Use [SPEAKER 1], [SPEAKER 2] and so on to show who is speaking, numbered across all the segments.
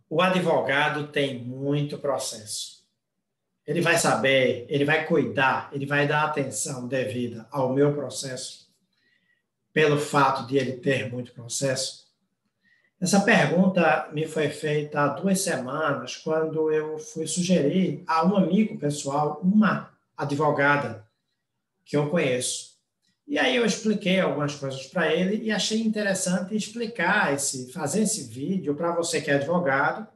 [SPEAKER 1] O advogado tem muito processo. Ele vai saber, ele vai cuidar, ele vai dar atenção devida ao meu processo, pelo fato de ele ter muito processo. Essa pergunta me foi feita há 2 semanas, quando eu fui sugerir a um amigo pessoal, uma advogada que eu conheço. E aí eu expliquei algumas coisas para ele e achei interessante explicar fazer esse vídeo para você que é advogado,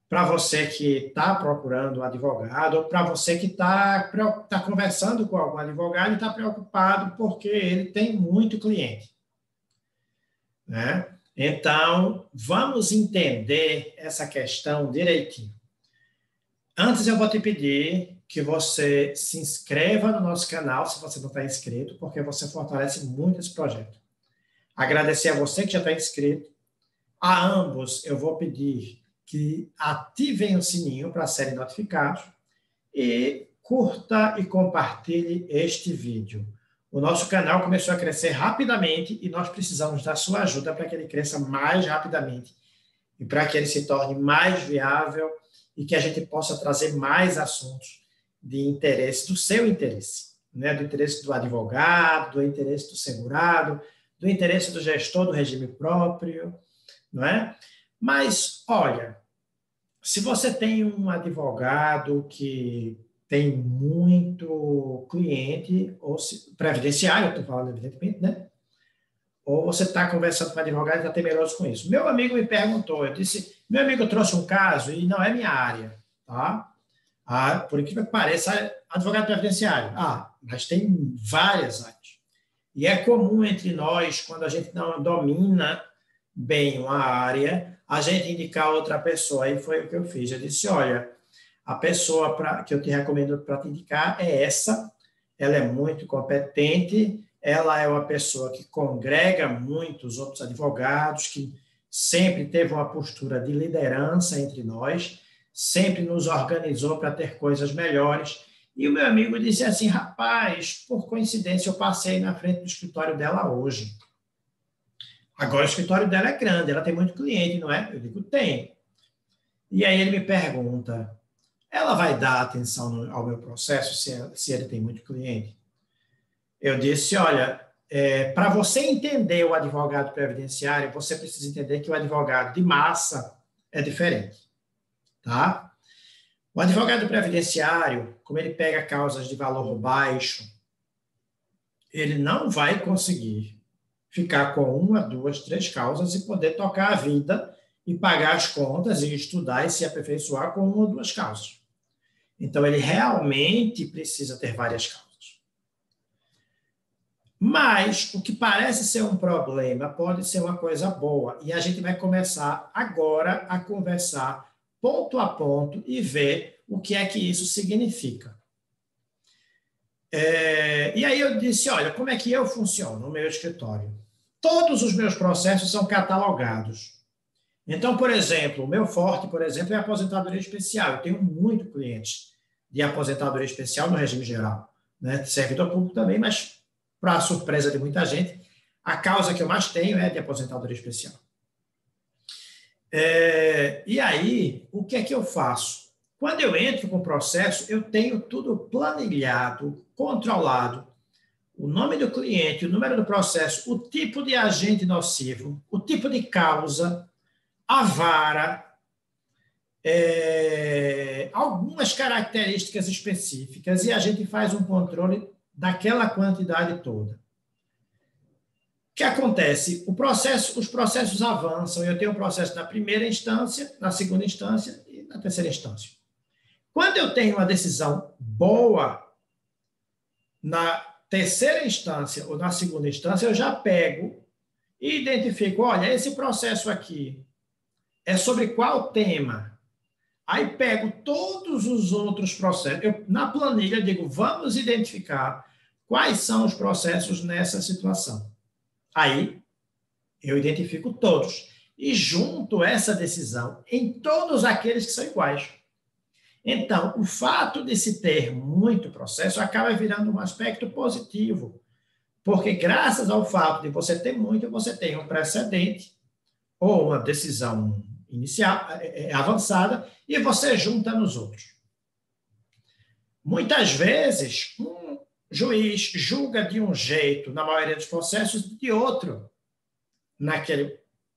[SPEAKER 1] para você que está procurando um advogado, ou para você que tá conversando com algum advogado e está preocupado porque ele tem muito cliente, né? Então, vamos entender essa questão direitinho. Antes, eu vou te pedir que você se inscreva no nosso canal, se você não está inscrito, porque você fortalece muito esse projeto. Agradecer a você que já está inscrito. A ambos, eu vou pedir que ativem o sininho para serem notificados e curta e compartilhe este vídeo. O nosso canal começou a crescer rapidamente e nós precisamos da sua ajuda para que ele cresça mais rapidamente e para que ele se torne mais viável e que a gente possa trazer mais assuntos de interesse, do seu interesse, né? Do interesse do advogado, do interesse do segurado, do interesse do gestor do regime próprio, não é? Mas, olha, se você tem um advogado que tem muito cliente, ou previdenciário, eu estou falando evidentemente, né? Ou você está conversando com o advogado e está temeroso com isso. Meu amigo me perguntou, eu disse, meu amigo trouxe um caso e não é minha área, tá? Por incrível que pareça, advogado previdenciário. Mas tem várias áreas. E é comum entre nós, quando a gente não domina bem uma área, a gente indicar outra pessoa. Aí foi o que eu fiz. Eu disse, olha, a pessoa que eu te recomendo para te indicar é essa. Ela é muito competente, ela é uma pessoa que congrega muitos outros advogados, que sempre teve uma postura de liderança entre nós, sempre nos organizou para ter coisas melhores. E o meu amigo disse assim, rapaz, por coincidência eu passei na frente do escritório dela hoje. Agora o escritório dela é grande, ela tem muito cliente, não é? Eu digo, tem. E aí ele me pergunta, ela vai dar atenção ao meu processo se ele tem muito cliente? Eu disse, olha, para você entender o advogado previdenciário, você precisa entender que o advogado de massa é diferente, tá? O advogado previdenciário, como ele pega causas de valor baixo, ele não vai conseguir ficar com 1, 2, 3 causas e poder tocar a vida e pagar as contas e estudar e se aperfeiçoar com 1 ou 2 causas. Então, ele realmente precisa ter várias causas. Mas o que parece ser um problema pode ser uma coisa boa. E a gente vai começar agora a conversar ponto a ponto e ver o que é que isso significa. E aí eu disse, olha, como é que eu funciono no meu escritório? Todos os meus processos são catalogados. Então, por exemplo, o meu forte, por exemplo, é a aposentadoria especial. Eu tenho muito clientes de aposentadoria especial no regime geral, né? Servidor público também, mas, para a surpresa de muita gente, a causa que eu mais tenho é de aposentadoria especial. E aí, o que é que eu faço? Quando eu entro com o processo, eu tenho tudo planilhado, controlado, o nome do cliente, o número do processo, o tipo de agente nocivo, o tipo de causa, a vara, algumas características específicas, e a gente faz um controle daquela quantidade toda. O que acontece? Os processos avançam, eu tenho o processo na primeira instância, na segunda instância e na terceira instância. Quando eu tenho uma decisão boa na terceira instância ou na segunda instância, eu já pego e identifico, olha, esse processo aqui é sobre qual tema? Aí pego todos os outros processos. Na planilha, digo, vamos identificar quais são os processos nessa situação. Aí, eu identifico todos e junto essa decisão em todos aqueles que são iguais. Então, o fato de se ter muito processo acaba virando um aspecto positivo, porque graças ao fato de você ter muito, você tem um precedente ou uma decisão inicial, avançada, e você junta nos outros. Muitas vezes, um juiz julga de um jeito, na maioria dos processos, de outro,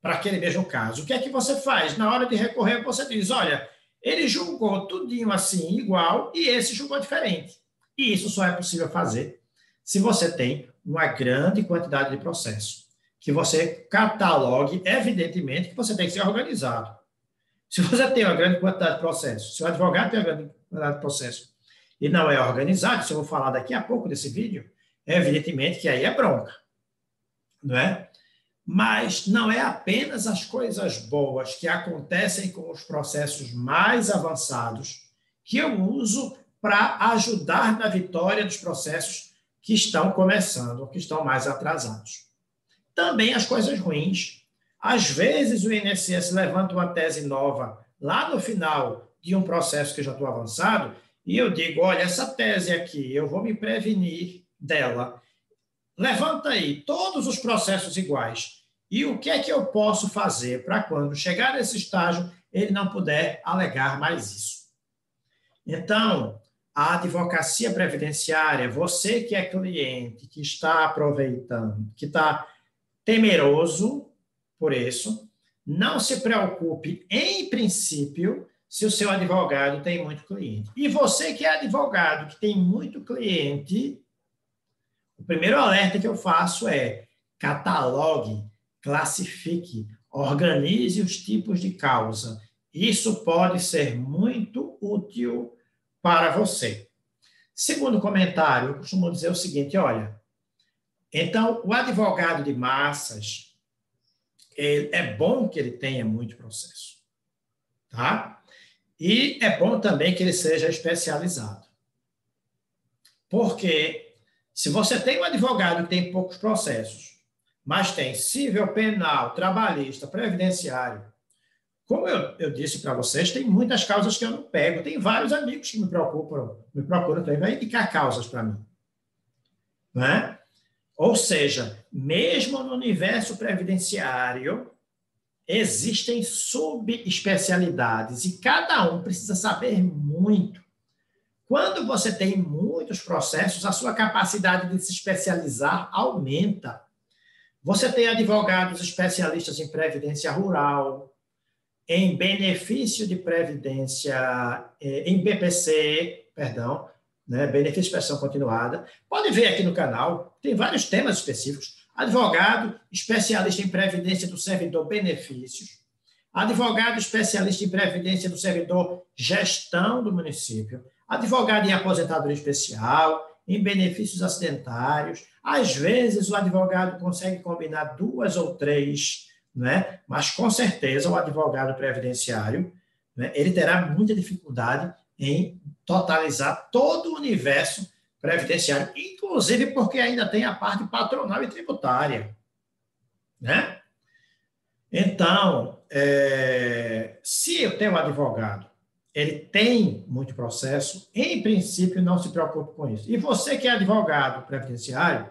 [SPEAKER 1] para aquele mesmo caso. O que é que você faz? Na hora de recorrer, você diz, olha, ele julgou tudinho assim, igual, e esse julgou diferente. E isso só é possível fazer se você tem uma grande quantidade de processos, que você catalogue, evidentemente, que você tem que ser organizado. Se você tem uma grande quantidade de processos, se o advogado tem uma grande quantidade de processos e não é organizado, isso eu vou falar daqui a pouco desse vídeo, evidentemente que aí é bronca, não é? Mas não é apenas as coisas boas que acontecem com os processos mais avançados que eu uso para ajudar na vitória dos processos que estão começando ou que estão mais atrasados. Também as coisas ruins. Às vezes o INSS levanta uma tese nova lá no final de um processo que já estou avançado e eu digo, olha, essa tese aqui, eu vou me prevenir dela. Levanta aí todos os processos iguais. E o que é que eu posso fazer para quando chegar nesse estágio ele não puder alegar mais isso? Então, a advocacia previdenciária, você que é cliente, que está aproveitando, que está temeroso por isso, não se preocupe, em princípio, se o seu advogado tem muito cliente. E você que é advogado, que tem muito cliente, o primeiro alerta que eu faço é catalogue, classifique, organize os tipos de causa. Isso pode ser muito útil para você. Segundo comentário, eu costumo dizer o seguinte, olha, então, o advogado de massas, é bom que ele tenha muito processo, tá? E é bom também que ele seja especializado. Porque se você tem um advogado que tem poucos processos, mas tem civil, penal, trabalhista, previdenciário, como eu disse para vocês, tem muitas causas que eu não pego. Tem vários amigos que me procuram também, vai indicar causas para mim. Não é? Ou seja, mesmo no universo previdenciário, existem subespecialidades e cada um precisa saber muito. Quando você tem muitos processos, a sua capacidade de se especializar aumenta. Você tem advogados especialistas em previdência rural, em benefício de previdência, em BPC, perdão, né, benefício de prestação continuada. Pode ver aqui no canal, tem vários temas específicos. Advogado especialista em previdência do servidor benefícios, advogado especialista em previdência do servidor gestão do município, advogado em aposentadoria especial, em benefícios acidentários. Às vezes o advogado consegue combinar 2 ou 3, né? Mas com certeza o advogado previdenciário, né, ele terá muita dificuldade em totalizar todo o universo previdenciário, inclusive porque ainda tem a parte patronal e tributária, né? Então, se eu tenho um advogado, ele tem muito processo, em princípio não se preocupe com isso. E você que é advogado previdenciário,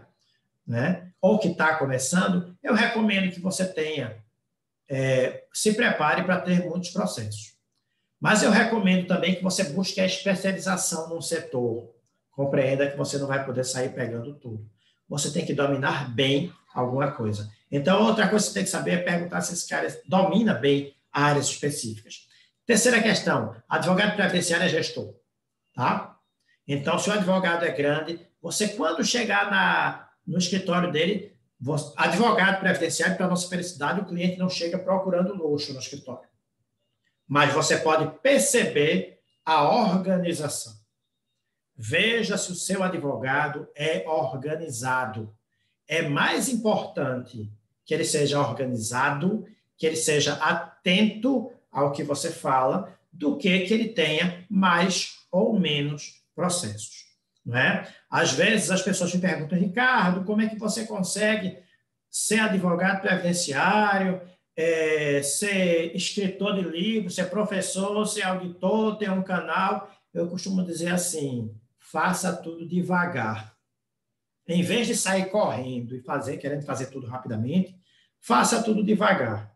[SPEAKER 1] né, ou que está começando, eu recomendo que você tenha, se prepare para ter muitos processos. Mas eu recomendo também que você busque a especialização num setor. Compreenda que você não vai poder sair pegando tudo. Você tem que dominar bem alguma coisa. Então, outra coisa que você tem que saber é perguntar se esse cara domina bem áreas específicas. Terceira questão, advogado previdenciário é gestor, tá? Então, se o advogado é grande, você quando chegar no escritório dele, advogado previdenciário, para nossa felicidade, o cliente não chega procurando luxo no escritório. Mas você pode perceber a organização. Veja se o seu advogado é organizado. É mais importante que ele seja organizado, que ele seja atento ao que você fala, do que ele tenha mais ou menos processos. Não é? Às vezes as pessoas me perguntam, Ricardo, como é que você consegue ser advogado previdenciário, ser escritor de livro, ser professor, ser auditor, ter um canal? Eu costumo dizer assim, faça tudo devagar. Em vez de sair correndo e querendo fazer tudo rapidamente, faça tudo devagar.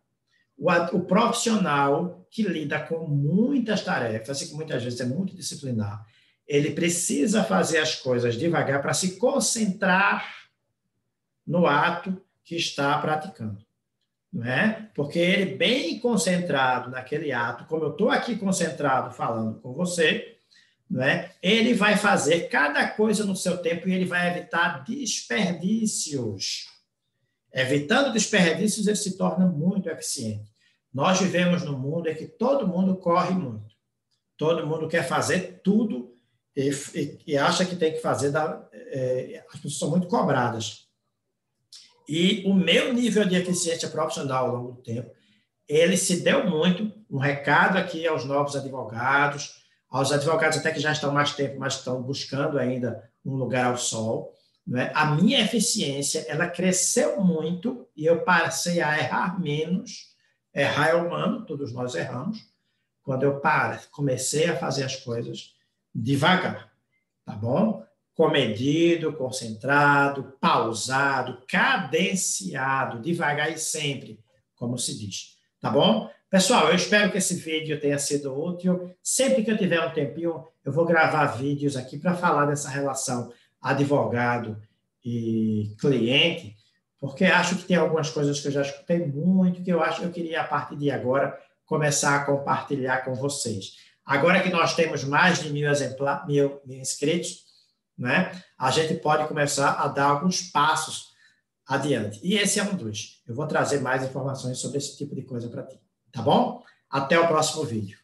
[SPEAKER 1] O profissional que lida com muitas tarefas e que muitas vezes é multidisciplinar, ele precisa fazer as coisas devagar para se concentrar no ato que está praticando. Não é? Porque ele bem concentrado naquele ato, como eu estou aqui concentrado falando com você, não é? Ele vai fazer cada coisa no seu tempo e ele vai evitar desperdícios. Evitando desperdícios, ele se torna muito eficiente. Nós vivemos num mundo em que todo mundo corre muito. Todo mundo quer fazer tudo e acha que tem que fazer. As pessoas são muito cobradas. E o meu nível de eficiência profissional ao longo do tempo, ele se deu muito. Um recado aqui aos novos advogados, aos advogados até que já estão mais tempo, mas estão buscando ainda um lugar ao sol. Não é? A minha eficiência, ela cresceu muito e eu passei a errar menos. Errar é humano, todos nós erramos. Quando eu comecei a fazer as coisas devagar, tá bom? Comedido, concentrado, pausado, cadenciado, devagar e sempre, como se diz. Tá bom? Pessoal, eu espero que esse vídeo tenha sido útil. Sempre que eu tiver um tempinho, eu vou gravar vídeos aqui para falar dessa relação advogado e cliente, porque acho que tem algumas coisas que eu já escutei muito, que eu queria, a partir de agora, começar a compartilhar com vocês. Agora que nós temos mais de 1.000 inscritos, né, a gente pode começar a dar alguns passos adiante. E esse é um dos. Eu vou trazer mais informações sobre esse tipo de coisa para ti. Tá bom? Até o próximo vídeo.